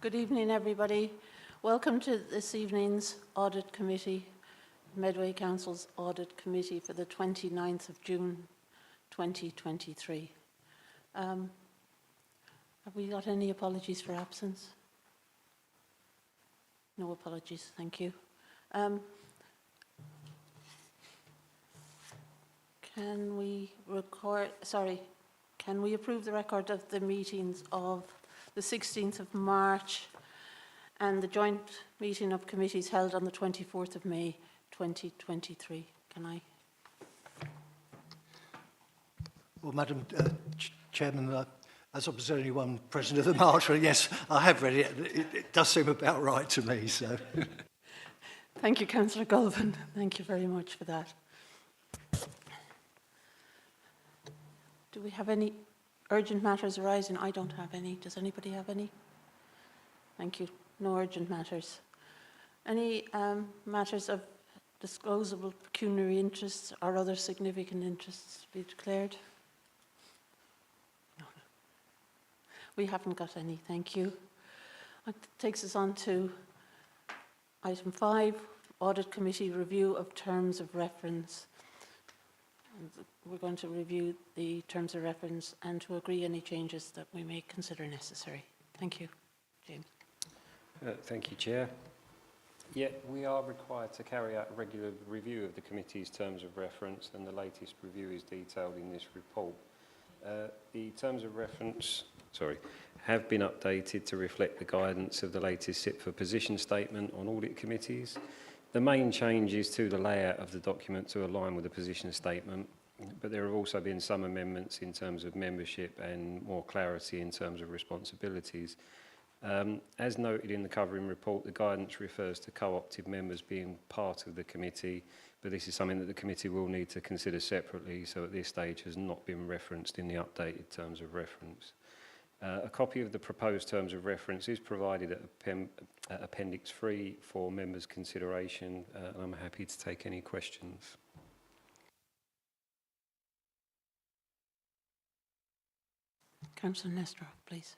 Good evening, everybody. Welcome to this evening's Audit Committee, Medway Council's Audit Committee for the 29th of June 2023. Have we got any apologies for absence? No apologies, thank you. Can we approve the record of the meetings of the 16th of March and the joint meeting of committees held on the 24th of May 2023? Can I? Well, Madam Chairman, as I was the only one present at the March, yes, I have read it. It does seem about right to me. So, thank you, Councillor Goulven. Thank you very much for that. Do we have any urgent matters arising? I don't have any. Does anybody have any? Thank you. No urgent matters. Any matters of disclosable pecuniary interests or other significant interests to be declared? No. We haven't got any, thank you. That takes us on to item 5, Audit Committee review of terms of reference. We're going to review the terms of reference and to agree any changes that we may consider necessary. Thank you. James. Thank you, Chair. Yeah, we are required to carry out a regular review of the committee's terms of reference, and the latest review is detailed in this report. The terms of reference, have been updated to reflect the guidance of the latest sit for position statement on audit committees. The main change is to the layout of the document to align with the position statement, but there have also been some amendments in terms of membership and more clarity in terms of responsibilities. As noted in the covering report, the guidance refers to co-opted members being part of the committee, but this is something that the committee will need to consider separately, so at this stage has not been referenced in the updated terms of reference. A copy of the proposed terms of reference is provided at Appendix 3 for members' consideration, and I'm happy to take any questions. Councillor Nestor, please.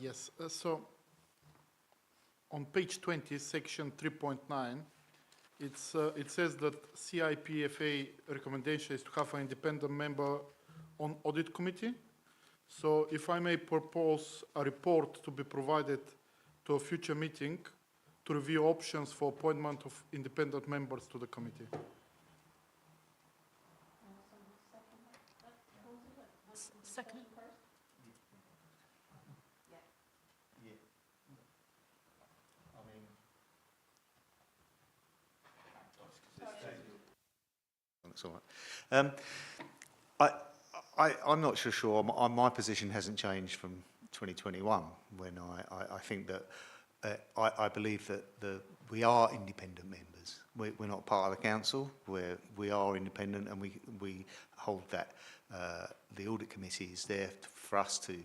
Yes, so on page 20, section 3.9, it says that CIPFA recommendation is to have an independent member on audit committee. So if I may propose a report to be provided to a future meeting to review options for appointment of independent members to the committee. Second. That's all right. I'm not sure. My position hasn't changed from 2021 when I think that I believe that we are independent members. We're not part of the council. We are independent, and we hold that the audit committee is there for us to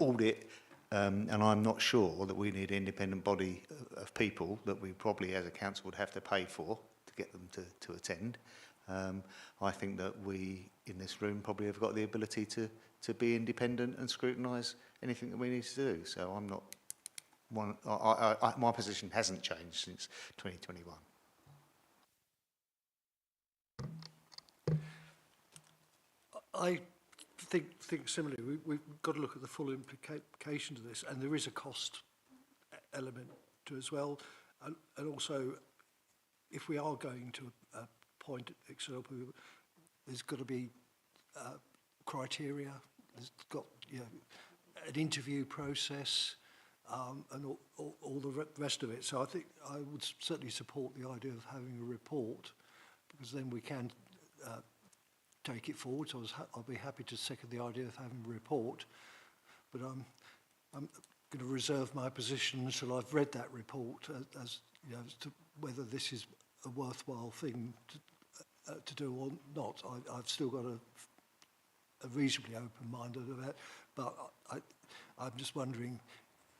audit. And I'm not sure that we need an independent body of people that we probably as a council would have to pay for to get them to attend. I think that we in this room probably have got the ability to be independent and scrutinise anything that we need to do. So I'm not one. My position hasn't changed since 2021. I think similarly. We've got to look at the full implications of this, and there is a cost element to it as well, and also if we are going to appoint external people, there's got to be criteria. There's got an interview process and all the rest of it. So I think I would certainly support the idea of having a report, because then we can take it forward. So I'll be happy to second the idea of having a report, but I'm going to reserve my position until I've read that report as to whether this is a worthwhile thing to do or not. I've still got a reasonably open mind about it, but I'm just wondering,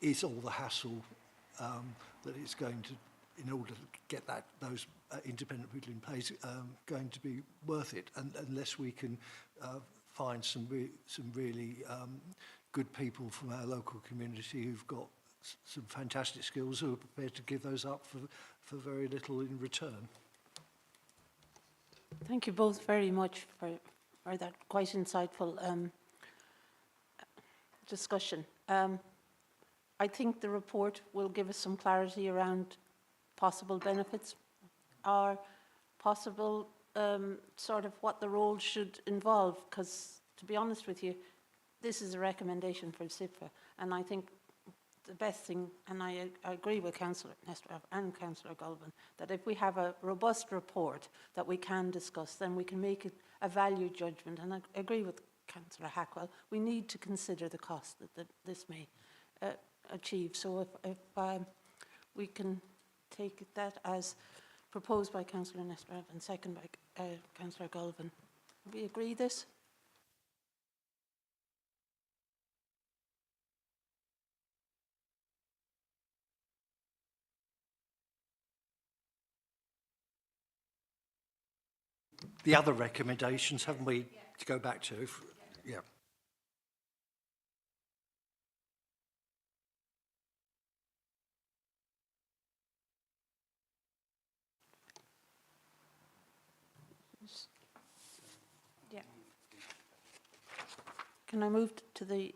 is all the hassle that it's going to, in order to get those independent people in place, going to be worth it? And unless we can find some really good people from our local community who've got some fantastic skills who are prepared to give those up for very little in return. Thank you both very much for that quite insightful discussion. I think the report will give us some clarity around possible benefits or possible sort of what the role should involve, because to be honest with you, this is a recommendation for SIPFA, and I think the best thing, and I agree with Councillor Nestor and Councillor Goulburn, that if we have a robust report that we can discuss, then we can make it a value judgment. And I agree with Councillor Hackwell, we need to consider the cost that this may achieve. So if we can take that as proposed by Councillor Nestor and second by Councillor Goulburn, we agree this? The other recommendations, haven't we, to go back to? Yeah. Yeah. Can I move to the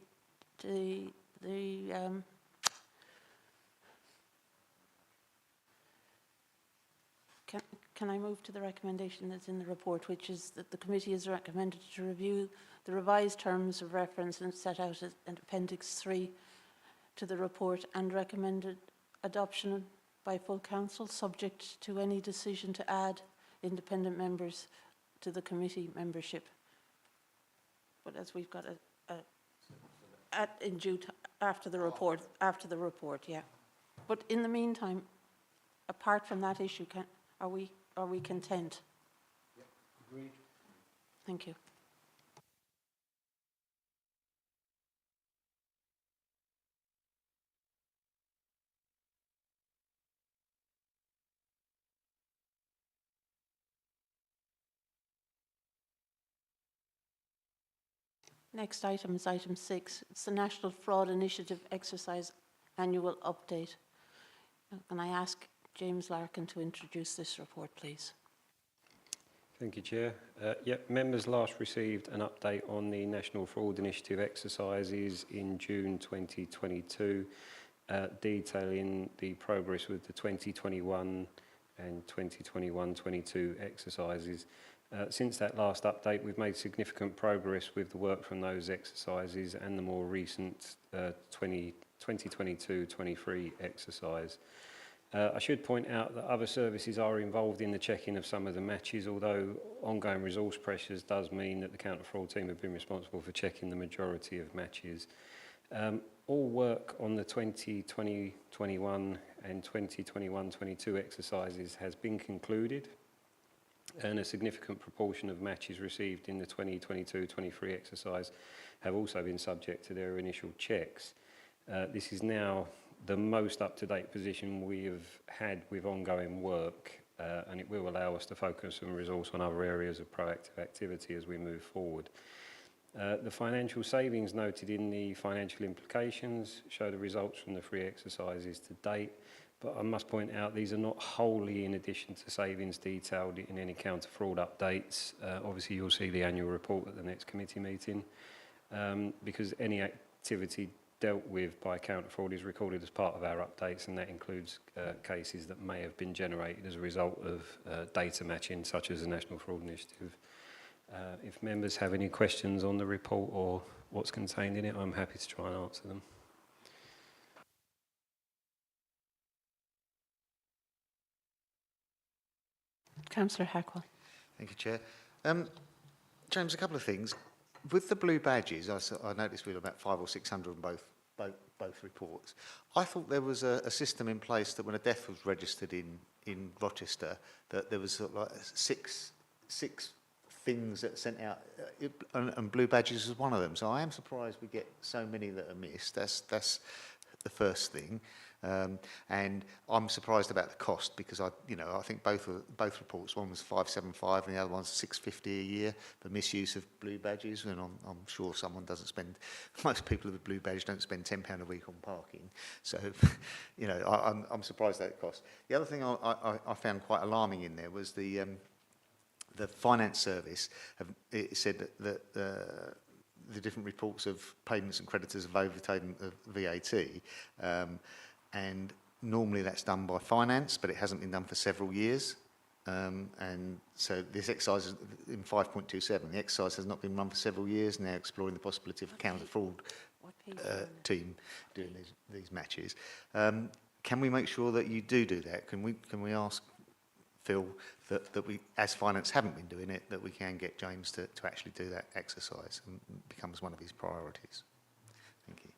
Can I move to the recommendation that's in the report, which is that the committee is recommended to review the revised terms of reference and set out in Appendix 3 to the report and recommended adoption by full council, subject to any decision to add independent members to the committee membership. But as we've got after the report, yeah. But in the meantime, apart from that issue, are we content? Yeah, agreed. Thank you. Next item is item 6. It's the National Fraud Initiative Exercise Annual Update. And I ask James Larkin to introduce this report, please. Thank you, Chair. Members last received an update on the National Fraud Initiative exercises in June 2022, detailing the progress with the 2021 and 2021-22 exercises. Since that last update, we've made significant progress with the work from those exercises and the more recent 2022-23 exercise. I should point out that other services are involved in the checking of some of the matches, although ongoing resource pressures does mean that the counter-fraud team have been responsible for checking the majority of matches. All work on the 2020-21 and 2021-22 exercises has been concluded, and a significant proportion of matches received in the 2022-23 exercise have also been subject to their initial checks. This is now the most up-to-date position we have had with ongoing work, and it will allow us to focus some resource on other areas of proactive activity as we move forward. The financial savings noted in the financial implications show the results from the 3 exercises to date, but I must point out these are not wholly in addition to savings detailed in any counter-fraud updates. Obviously you'll see the annual report at the next committee meeting, because any activity dealt with by counter-fraud is recorded as part of our updates, and that includes cases that may have been generated as a result of data matching, such as the National Fraud Initiative. If members have any questions on the report or what's contained in it, I'm happy to try and answer them. Councillor Hackwell. Thank you, Chair. James, a couple of things. With the blue badges, I noticed we were about 500 or 600 on both reports. I thought there was a system in place that when a death was registered in Rochester, that there was sort of like six things that sent out, and blue badges was one of them. So I am surprised we get so many that are missed. That's the first thing. And I'm surprised about the cost because I think both reports, one was 575 and the other one's 650 a year for misuse of blue badges. And I'm sure someone doesn't spend, most people with a blue badge don't spend £10 a week on parking. So, I'm surprised at the cost. The other thing I found quite alarming in there was the finance service. It said that the different reports of payments and creditors of overtaken of VAT, and normally that's done by finance, but it hasn't been done for several years. And so this exercise is in 5.27, the exercise has not been run for several years, now exploring the possibility of a counter fraud team doing these matches. Can we make sure that you do that? Can we ask Phil that we, as finance haven't been doing it, that we can get James to actually do that exercise and becomes one of his priorities? Thank you.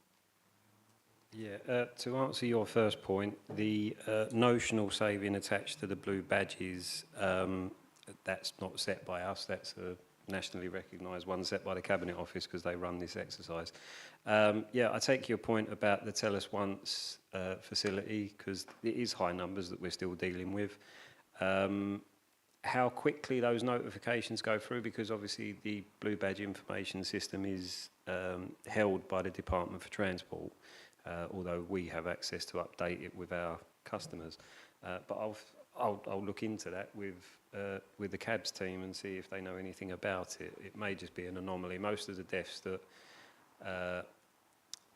Yeah, to answer your first point, the notional saving attached to the blue badges, that's not set by us, that's a nationally recognised one set by the Cabinet Office because they run this exercise. Yeah, I take your point about the Tell Us Once facility because it is high numbers that we're still dealing with. How quickly those notifications go through, because obviously the blue badge information system is held by the Department for Transport, although we have access to update it with our customers. But I'll look into that with the CABS team and see if they know anything about it. It may just be an anomaly. Most of the deaths that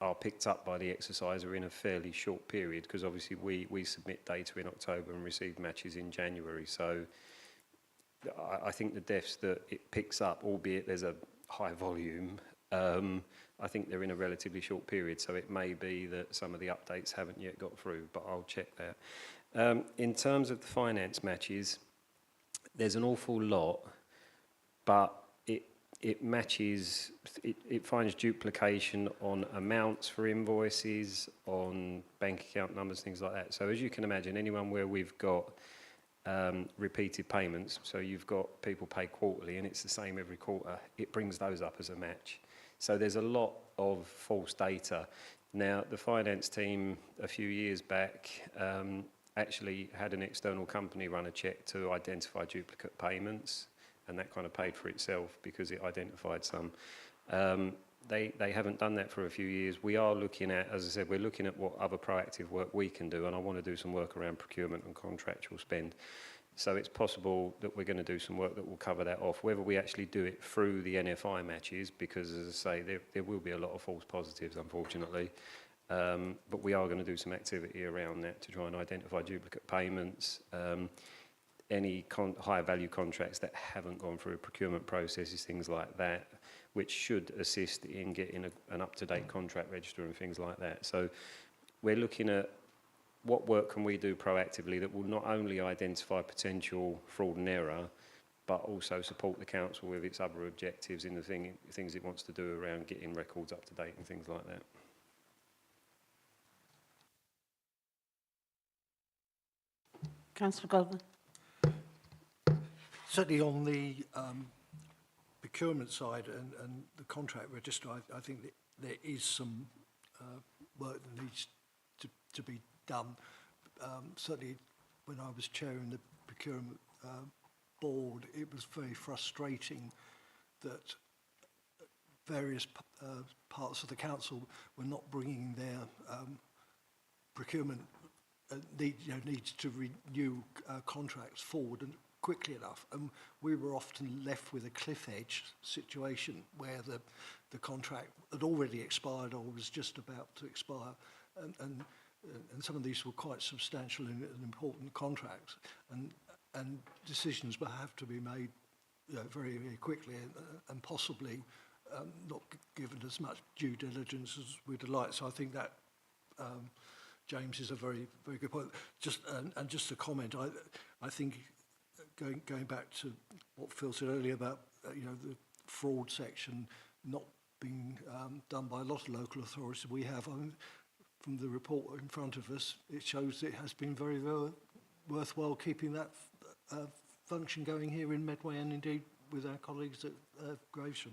are picked up by the exercise are in a fairly short period, because obviously we submit data in October and receive matches in January. So I think the deaths that it picks up, albeit there's a high volume, I think they're in a relatively short period. So it may be that some of the updates haven't yet got through, but I'll check that. In terms of the finance matches, there's an awful lot, but it matches, it finds duplication on amounts for invoices, on bank account numbers, things like that. So as you can imagine, anyone where we've got repeated payments, so you've got people pay quarterly and it's the same every quarter, it brings those up as a match. So there's a lot of false data. Now, the finance team a few years back actually had an external company run a check to identify duplicate payments, and that kind of paid for itself because it identified some. They haven't done that for a few years. We are looking at, as I said, we're looking at what other proactive work we can do, and I want to do some work around procurement and contractual spend. So it's possible that we're going to do some work that will cover that off. Whether we actually do it through the NFI matches, because as I say, there will be a lot of false positives, unfortunately. But we are going to do some activity around that to try and identify duplicate payments, any higher value contracts that haven't gone through procurement processes, things like that, which should assist in getting an up-to-date contract register and things like that. So we're looking at what work can we do proactively that will not only identify potential fraud and error, but also support the council with its other objectives in the things it wants to do around getting records up to date and things like that. Councillor Goldman. Certainly on the procurement side and the contract register, I think that there is some work that needs to be done. Certainly when I was chairing the procurement board, it was very frustrating that various parts of the council were not bringing their procurement needs to renew contracts forward and quickly enough, and we were often left with a cliff edge situation where the contract had already expired or was just about to expire, and some of these were quite substantial and important contracts, and decisions will have to be made very, very quickly and possibly not given as much due diligence as we'd like. So I think that James is a very, very good point. Just a comment, I think going back to what Phil said earlier about the fraud section not being done by a lot of local authorities, we have from the report in front of us, it shows it has been very, very worthwhile keeping that function going here in Medway and indeed with our colleagues at Gravesham.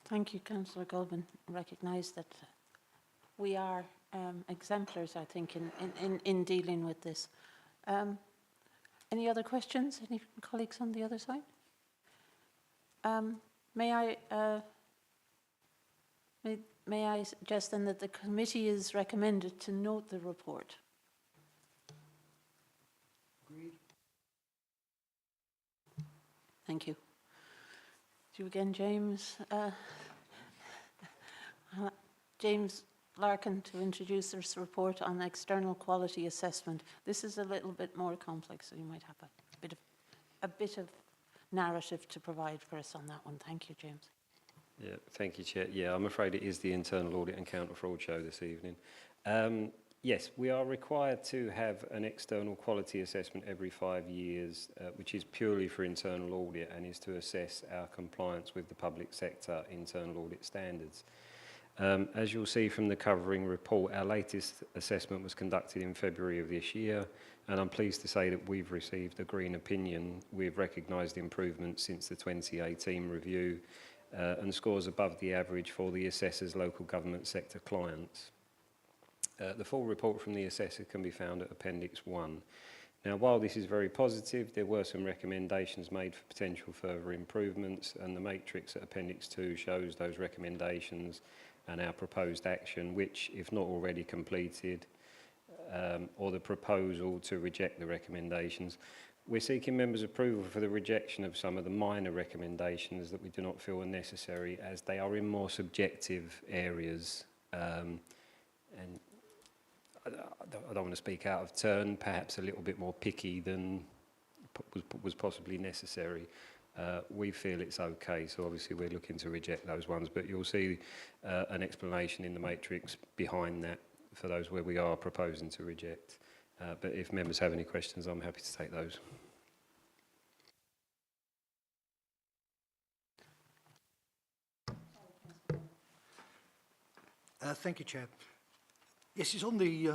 Thank you, Councillor Goldman. I recognise that we are exemplars, I think, in dealing with this. Any other questions? Any colleagues on the other side? May I suggest then that the committee is recommended to note the report? Agreed. Thank you. To you again, James. James Larkin, to introduce this report on external quality assessment. This is a little bit more complex, so you might have a bit of narrative to provide for us on that one. Thank you, James. Yeah, thank you, Chair. Yeah, I'm afraid it is the Internal Audit and Counter Fraud show this evening. Yes, we are required to have an external quality assessment every 5 years, which is purely for internal audit and is to assess our compliance with the public sector internal audit standards. As you'll see from the covering report, our latest assessment was conducted in February of this year, and I'm pleased to say that we've received a green opinion. We've recognised improvements since the 2018 review and scores above the average for the assessor's local government sector clients. The full report from the assessor can be found at Appendix 1. Now, while this is very positive, there were some recommendations made for potential further improvements, and the matrix at Appendix 2 shows those recommendations and our proposed action, which, if not already completed, or the proposal to reject the recommendations. We're seeking members' approval for the rejection of some of the minor recommendations that we do not feel are necessary, as they are in more subjective areas. And I don't want to speak out of turn, perhaps a little bit more picky than was possibly necessary. We feel it's okay, so obviously we're looking to reject those ones, but you'll see an explanation in the matrix behind that for those where we are proposing to reject. But if members have any questions, I'm happy to take those. Thank you, Chair. Yes, it's on the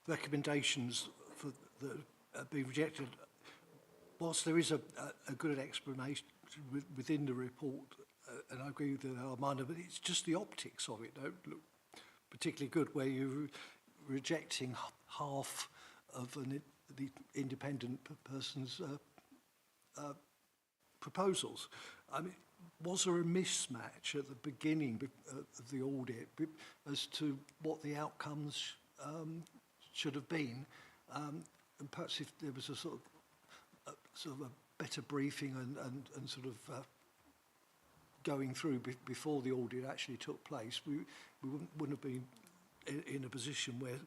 recommendations that be rejected. Whilst there is a good explanation within the report, and I agree that they are minor, but it's just the optics of it don't look particularly good, where you're rejecting half of the independent person's proposals. I mean, was there a mismatch at the beginning of the audit as to what the outcomes should have been? And perhaps if there was a sort of a better briefing and sort of going through before the audit actually took place, we wouldn't have been in a position where,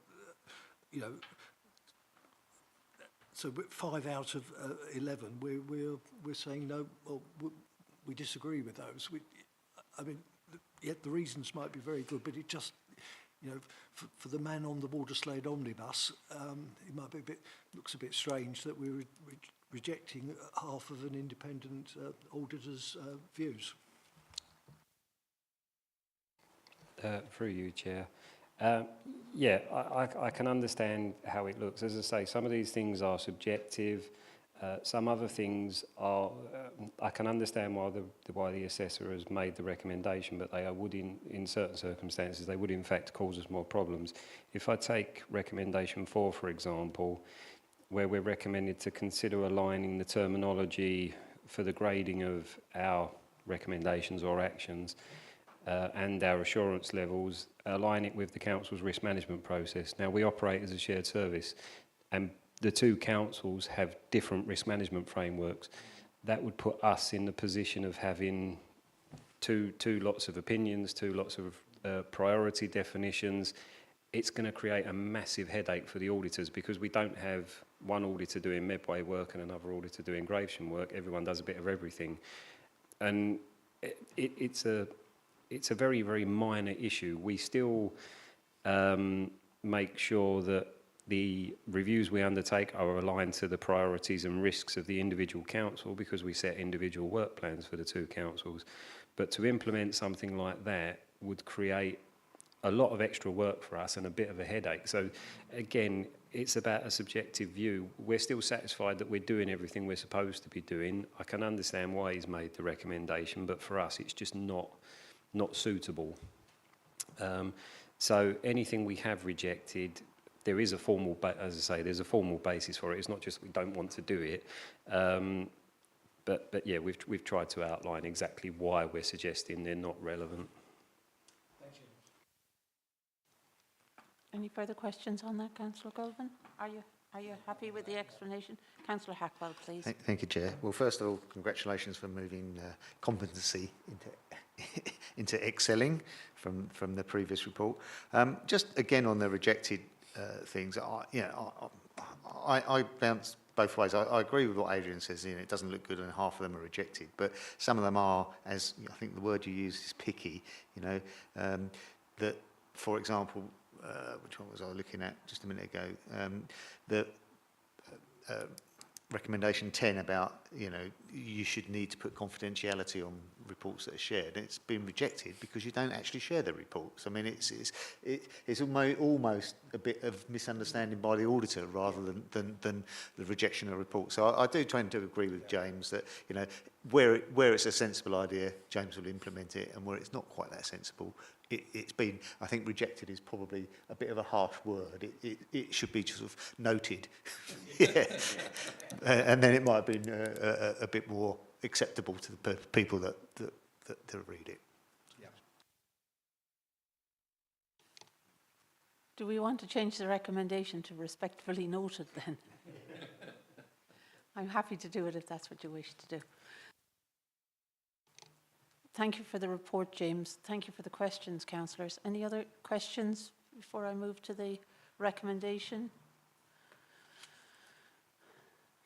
you know, so 5 out of 11, we're saying no. Well, we disagree with those. I mean, yet the reasons might be very good, but it just, you know, for the man on the water slide omnibus, it might be looks a bit strange that we're rejecting half of an independent auditor's views. Through you, Chair. Yeah, I can understand how it looks. As I say, some of these things are subjective. Some other things are, I can understand why the assessor has made the recommendation, but they would, in certain circumstances, they would in fact cause us more problems. If I take recommendation 4, for example, where we're recommended to consider aligning the terminology for the grading of our recommendations or actions and our assurance levels, align it with the council's risk management process. Now, we operate as a shared service, and the two councils have different risk management frameworks. That would put us in the position of having two lots of opinions, 2 lots of priority definitions. It's going to create a massive headache for the auditors, because we don't have one auditor doing Medway work and another auditor doing Gravesham work. Everyone does a bit of everything. And it's a very, very minor issue. We still make sure that the reviews we undertake are aligned to the priorities and risks of the individual council, because we set individual work plans for the 2 councils. But to implement something like that would create a lot of extra work for us and a bit of a headache. So again, it's about a subjective view. We're still satisfied that we're doing everything we're supposed to be doing. I can understand why he's made the recommendation, but for us it's just not suitable. So anything we have rejected, there is a formal, as I say, there's a formal basis for it. It's not just we don't want to do it. But yeah, we've tried to outline exactly why we're suggesting they're not relevant. Thank you. Any further questions on that, Councillor Goldman? Are you happy with the explanation? Councillor Hackwell, please. Thank you, Chair. Well, first of all, congratulations for moving competency into excelling from the previous report. Just again on the rejected things, I bounce both ways. I agree with what Adrian says. It doesn't look good, and half of them are rejected. But some of them are, as I think the word you used is picky. That, for example, which one was I looking at just a minute ago? The recommendation 10 about, you should need to put confidentiality on reports that are shared. It's been rejected because you don't actually share the reports. I mean, it's almost a bit of misunderstanding by the auditor rather than the rejection of reports. So I do tend to agree with James that, where it's a sensible idea, James will implement it, and where it's not quite that sensible, it's been, I think rejected is probably a bit of a harsh word. It should be sort of noted. Yeah. And then it might have been a bit more acceptable to the people that read it. Yeah. Do we want to change the recommendation to respectfully noted then? I'm happy to do it if that's what you wish to do. Thank you for the report, James. Thank you for the questions, councillors. Any other questions before I move to the recommendation?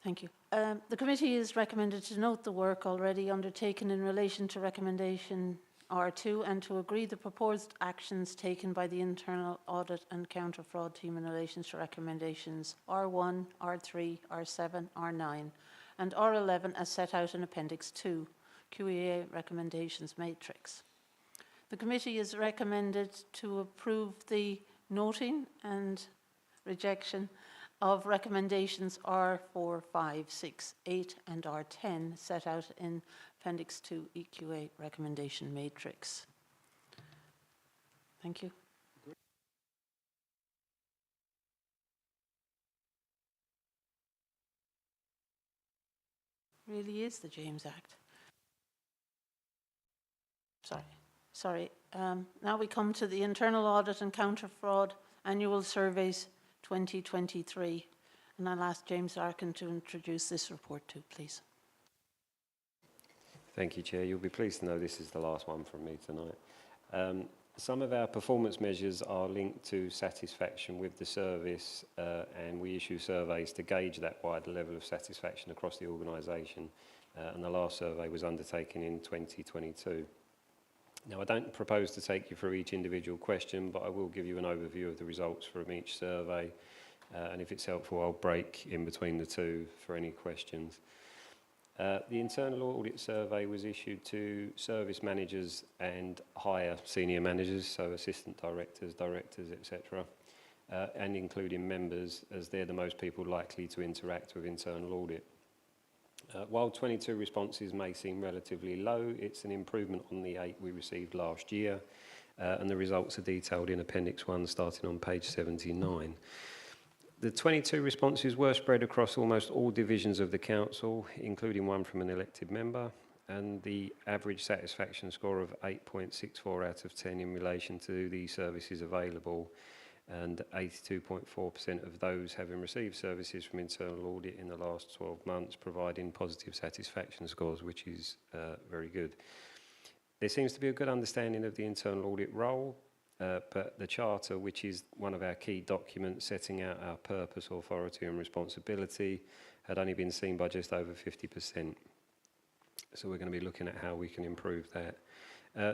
Thank you. The committee is recommended to note the work already undertaken in relation to recommendation R2 and to agree the proposed actions taken by the internal audit and counter fraud team in relation to recommendations R1, R3, R7, R9 and R11 as set out in Appendix 2. QEA recommendations matrix. The committee is recommended to approve the noting and rejection of recommendations R4, 5, 6, 8 and R10 set out in Appendix 2 EQA recommendation matrix. Thank you. Really is the James Act. Sorry. Now we come to the Internal Audit and Counter Fraud Annual Surveys 2023. And I'll ask James Larkin to introduce this report too, please. Thank you, Chair. You'll be pleased to know this is the last one from me tonight. Some of our performance measures are linked to satisfaction with the service, and we issue surveys to gauge that wider level of satisfaction across the organisation. And the last survey was undertaken in 2022. Now, I don't propose to take you through each individual question, but I will give you an overview of the results from each survey. And if it's helpful, I'll break in between the two for any questions. The internal audit survey was issued to service managers and higher senior managers, so assistant directors, etc., and including members, as they're the most people likely to interact with internal audit. While 22 responses may seem relatively low, it's an improvement on the 8 we received last year, and the results are detailed in Appendix 1 starting on page 79. The 22 responses were spread across almost all divisions of the council, including one from an elected member, and the average satisfaction score of 8.64 out of 10 in relation to the services available, and 82.4% of those having received services from internal audit in the last 12 months providing positive satisfaction scores, which is very good. There seems to be a good understanding of the internal audit role, but the Charter, which is one of our key documents setting out our purpose, authority and responsibility, had only been seen by just over 50%. So we're going to be looking at how we can improve that.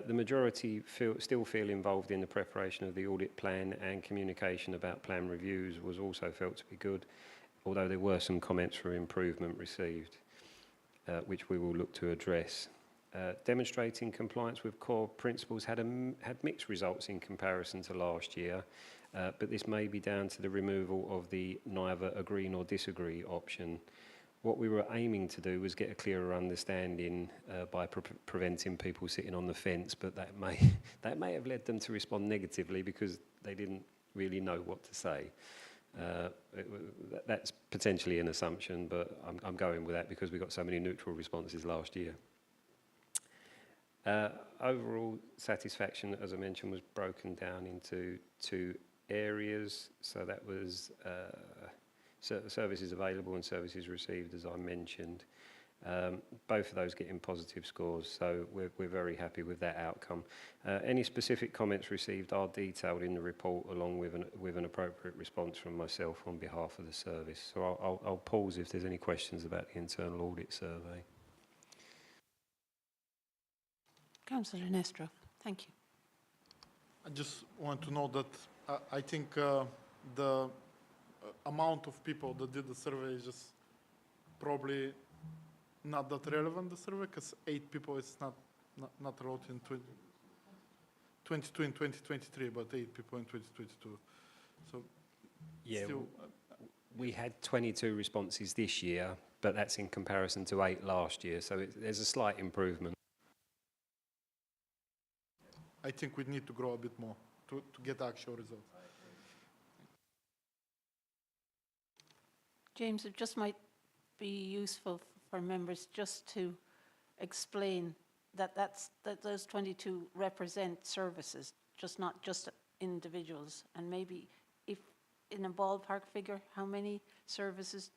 The majority still feel involved in the preparation of the audit plan, and communication about plan reviews was also felt to be good, although there were some comments for improvement received, which we will look to address. Demonstrating compliance with core principles had mixed results in comparison to last year, but this may be down to the removal of the neither agree nor disagree option. what we were aiming to do was get a clearer understanding by preventing people sitting on the fence, but that may have led them to respond negatively because they didn't really know what to say. That's potentially an assumption, but I'm going with that because we got so many neutral responses last year. Overall satisfaction, as I mentioned, was broken down into 2 areas. So that was services available and services received, as I mentioned. Both of those getting positive scores, so we're very happy with that outcome. Any specific comments received are detailed in the report, along with an appropriate response from myself on behalf of the service. So I'll pause if there's any questions about the internal audit survey. Councillor Nestro, thank you. I just want to know that I think the amount of people that did the survey is just probably not that relevant, the survey, because 8 people is not a lot in 22 and 2023, but 8 people in 2022. So Yeah, still, we had 22 responses this year, but that's in comparison to 8 last year, so there's a slight improvement. I think we need to grow a bit more to get actual results. James, it just might be useful for members just to explain that those 22 represent services, not just individuals, and maybe if in a ballpark figure, how many services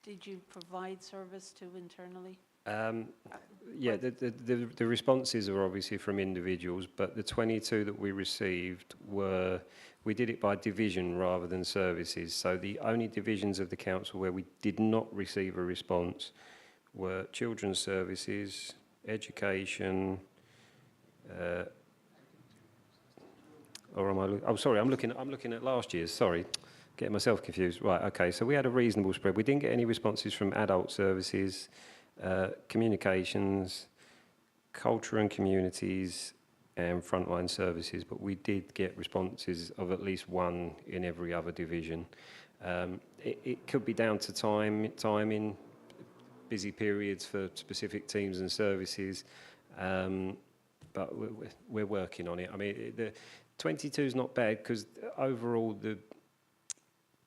did you provide service to internally? Yeah, the responses are obviously from individuals, but the 22 that we received we did it by division rather than services. So the only divisions of the council where we did not receive a response were children's services, education, or am I? Oh, sorry, I'm looking at last year's. Sorry, getting myself confused. Right, okay. So we had a reasonable spread. We didn't get any responses from adult services, communications, culture and communities, and frontline services, but we did get responses of at least 1 in every other division. It could be down to timing, busy periods for specific teams and services, but we're working on it. I mean, the 22 is not bad because overall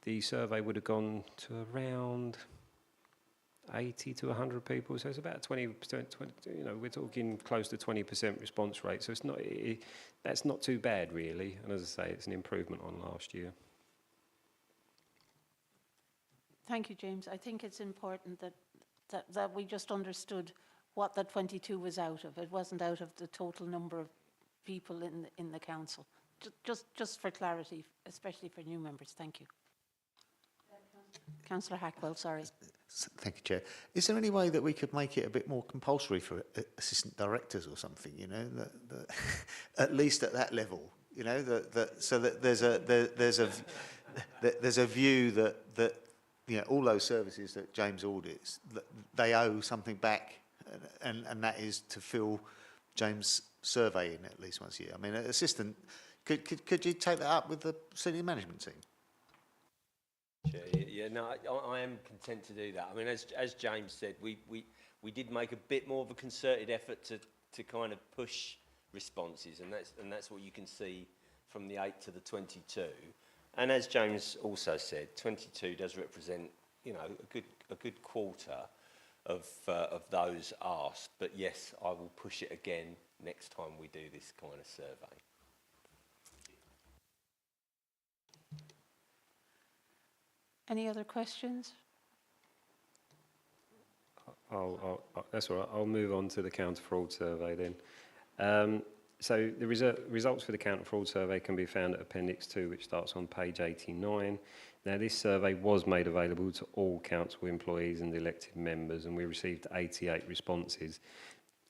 the survey would have gone to around 80 to 100 people, so it's about 20%. We're talking close to 20% response rate. So that's not too bad, really. And as I say, it's an improvement on last year. Thank you, James. I think it's important that we just understood what that 22 was out of. It wasn't out of the total number of people in the council. Just for clarity, especially for new members. Thank you. Councillor Hackwell, sorry. Thank you, Chair. Is there any way that we could make it a bit more compulsory for assistant directors or something? At least at that level, so that there's a view that all those services that James audits, they owe something back, and that is to fill James' survey in at least once a year. I mean, an assistant, could you take that up with the senior management team? Yeah, no, I am content to do that. I mean, as James said, we did make a bit more of a concerted effort to kind of push responses, and that's what you can see from the 8 to the 22. And as James also said, 22 does represent, a good quarter of those asked. But yes, I will push it again next time we do this kind of survey. Any other questions? That's all right. I'll move on to the counter fraud survey then. So the results for the counter fraud survey can be found at Appendix 2, which starts on page 89. Now, this survey was made available to all council employees and elected members, and we received 88 responses.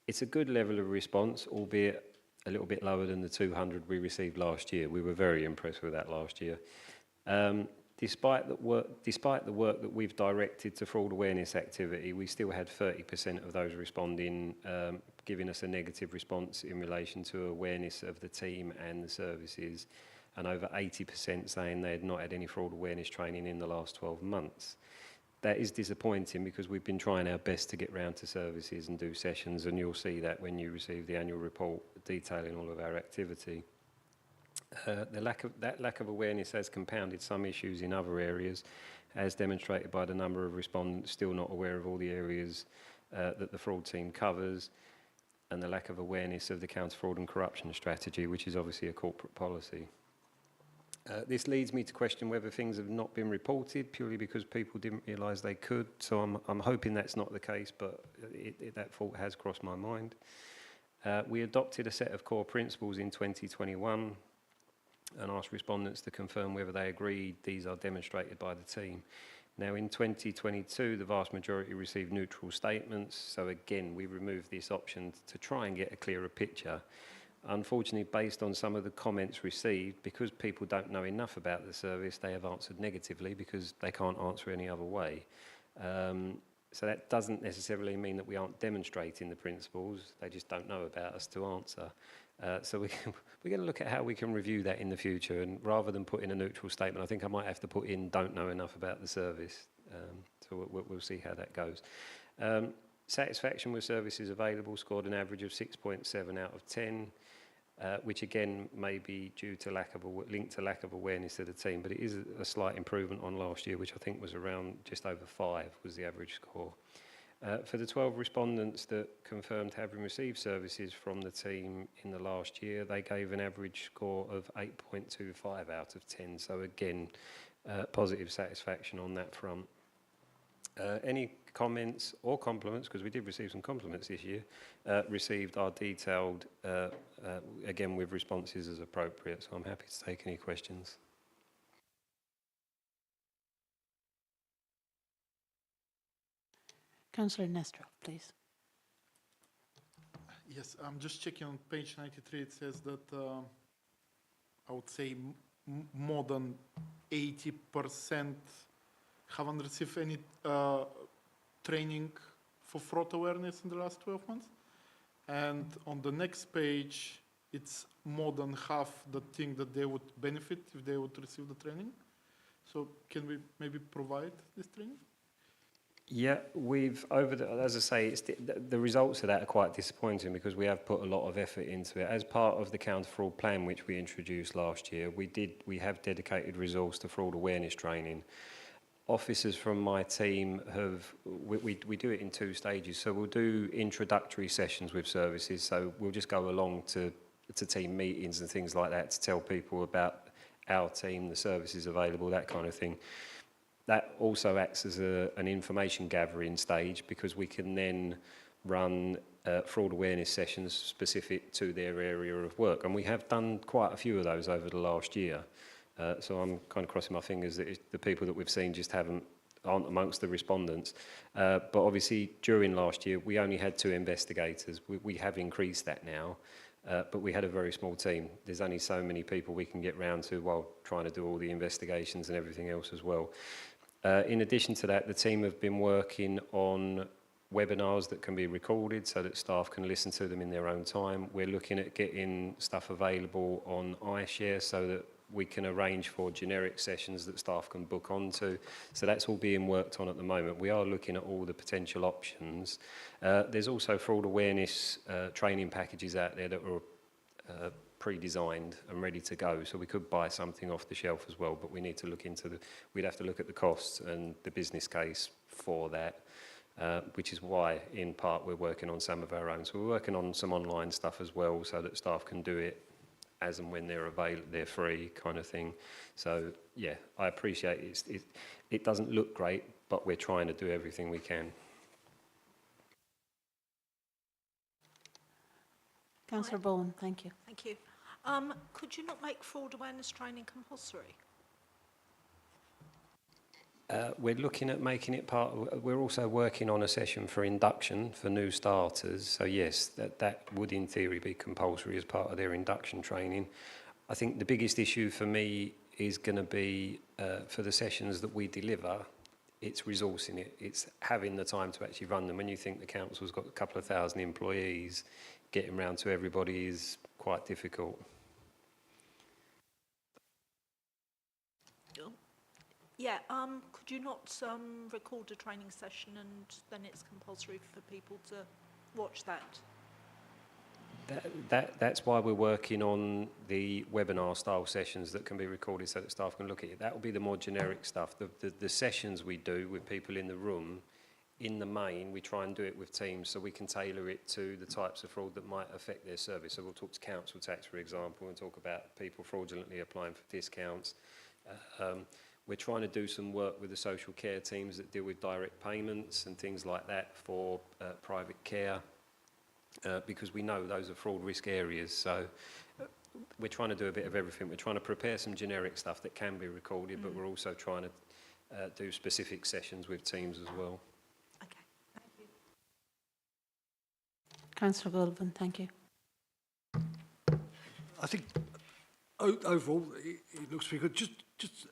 It's a good level of response, albeit a little bit lower than the 200 we received last year. We were very impressed with that last year. Despite the work that we've directed to fraud awareness activity, we still had 30% of those responding giving us a negative response in relation to awareness of the team and the services, and over 80% saying they had not had any fraud awareness training in the last 12 months. that is disappointing because we've been trying our best to get round to services and do sessions, and you'll see that when you receive the annual report detailing all of our activity. That lack of awareness has compounded some issues in other areas, as demonstrated by the number of respondents still not aware of all the areas that the fraud team covers, and the lack of awareness of the counter-fraud and corruption strategy, which is obviously a corporate policy. This leads me to question whether things have not been reported purely because people didn't realise they could. So I'm hoping that's not the case, but that thought has crossed my mind. We adopted a set of core principles in 2021 and asked respondents to confirm whether they agreed these are demonstrated by the team. Now in 2022, the vast majority received neutral statements. So again, we removed this option to try and get a clearer picture. Unfortunately, based on some of the comments received, because people don't know enough about the service, they have answered negatively because they can't answer any other way. So that doesn't necessarily mean that we aren't demonstrating the principles, they just don't know about us to answer. So we're going to look at how we can review that in the future, and rather than put in a neutral statement, I think I might have to put in don't know enough about the service. So we'll see how that goes. Satisfaction with services available scored an average of 6.7 out of 10. Which again may be due to linked to lack of awareness of the team, but it is a slight improvement on last year, which I think was around just over 5 was the average score. For the 12 respondents that confirmed having received services from the team in the last year, they gave an average score of 8.25 out of 10. So again, positive satisfaction on that front. Any comments or compliments, because we did receive some compliments this year, received are detailed, again with responses as appropriate, so I'm happy to take any questions. Councillor Nestor, please. Yes, I'm just checking on page 93. It says that I would say more than 80% haven't received any training for fraud awareness in the last 12 months. And on the next page, it's more than half that think that they would benefit if they would receive the training. So can we maybe provide this training? Yeah, as I say, the results of that are quite disappointing because we have put a lot of effort into it. As part of the counter-fraud plan, which we introduced last year, we have dedicated resource to fraud awareness training. Officers from my team we do it in 2 stages. So we'll do introductory sessions with services. So we'll just go along to team meetings and things like that to tell people about our team, the services available, that kind of thing. That also acts as an information gathering stage because we can then run fraud awareness sessions specific to their area of work. And we have done quite a few of those over the last year. So I'm kind of crossing my fingers that the people that we've seen just aren't amongst the respondents. But obviously during last year, we only had 2 investigators. We have increased that now, but we had a very small team. There's only so many people we can get round to while trying to do all the investigations and everything else as well. In addition to that, the team have been working on webinars that can be recorded so that staff can listen to them in their own time. We're looking at getting stuff available on iShare so that we can arrange for generic sessions that staff can book onto. So that's all being worked on at the moment. We are looking at all the potential options. There's also fraud awareness training packages out there that are pre-designed and ready to go. So we could buy something off the shelf as well, but we need to look into we'd have to look at the costs and the business case for that, which is why, in part, we're working on some of our own. So we're working on some online stuff as well so that staff can do it as and when they're free, kind of thing. So yeah, I appreciate it doesn't look great, but we're trying to do everything we can. Councillor Bowen, thank you. Thank you. Could you not make fraud awareness training compulsory? We're looking at making it we're also working on a session for induction for new starters. So yes, that would in theory be compulsory as part of their induction training. I think the biggest issue for me is going to be for the sessions that we deliver, it's resourcing it. It's having the time to actually run them. When you think the council's got a couple of thousand employees, getting round to everybody is quite difficult. Yeah, could you not record a training session and then it's compulsory for people to watch that? That's why we're working on the webinar style sessions that can be recorded so that staff can look at it. That will be the more generic stuff. The sessions we do with people in the room, in the main, we try and do it with teams so we can tailor it to the types of fraud that might affect their service. So we'll talk to council tax, for example, and talk about people fraudulently applying for discounts. We're trying to do some work with the social care teams that deal with direct payments and things like that for private care. Because we know those are fraud risk areas, so we're trying to do a bit of everything. We're trying to prepare some generic stuff that can be recorded, but we're also trying to do specific sessions with teams as well. Okay, thank you. Councillor Goldman, thank you. I think overall it looks pretty good. Just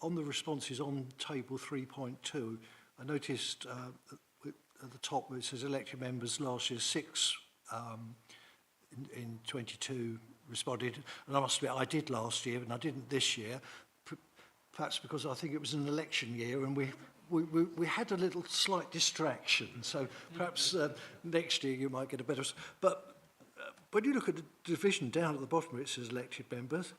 on the responses on table 3.2, I noticed at the top where it says elected members last year, 6 in 22 responded. And I must admit, I did last year and I didn't this year, perhaps because I think it was an election year and we had a little slight distraction. So perhaps next year you might get a better... But when you look at the division down at the bottom where it says elected members,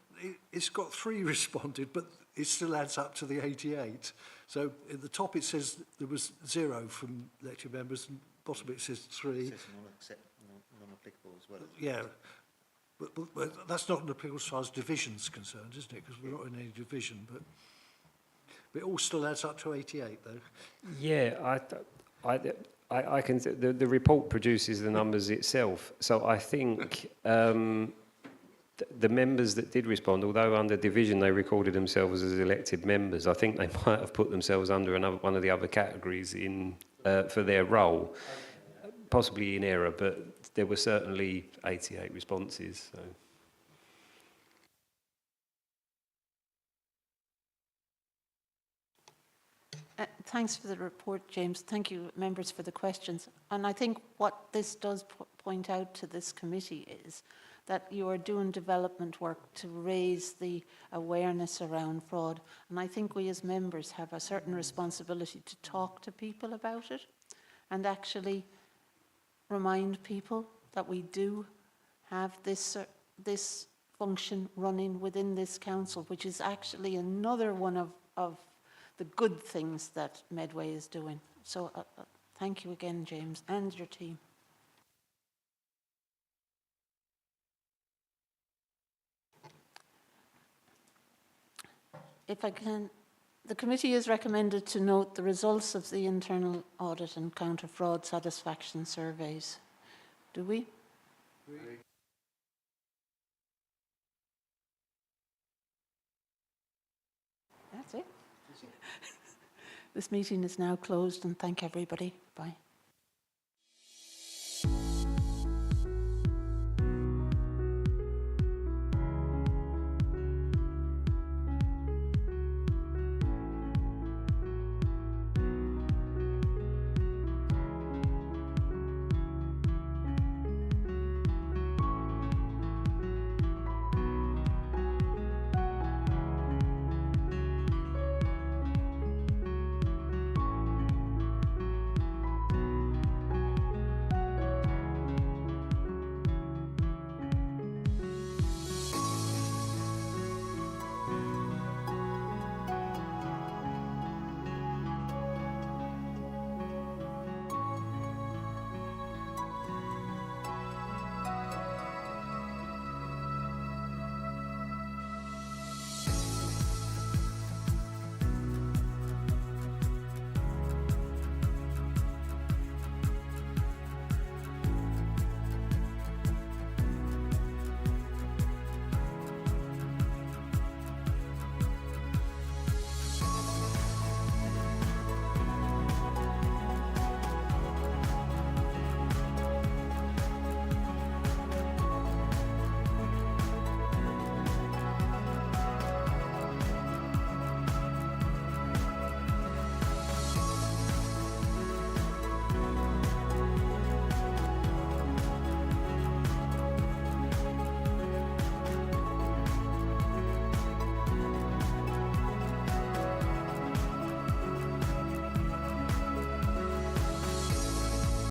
it's got 3 responded, but it still adds up to the 88. So at the top it says there was 0 from elected members, and bottom it says 3. It says non-applicable as well. Yeah, but that's not applicable as far as division's concerned, isn't it? Because we're not in any division, but it all still adds up to 88, though. Yeah, I can. The report produces the numbers itself, so I think the members that did respond, although under division they recorded themselves as elected members, I think they might have put themselves under one of the other categories in for their role, possibly in error, but there were certainly 88 responses. So. Thanks for the report, James. Thank you, members, for the questions. And I think what this does point out to this committee is that you are doing development work to raise the awareness around fraud. And I think we as members have a certain responsibility to talk to people about it and actually remind people that we do have this function running within this council, which is actually another one of the good things that Medway is doing. So thank you again, James, and your team. If I can, the committee is recommended to note the results of the internal audit and counter fraud satisfaction surveys. Do we? That's it. This meeting is now closed, and thank everybody. Bye.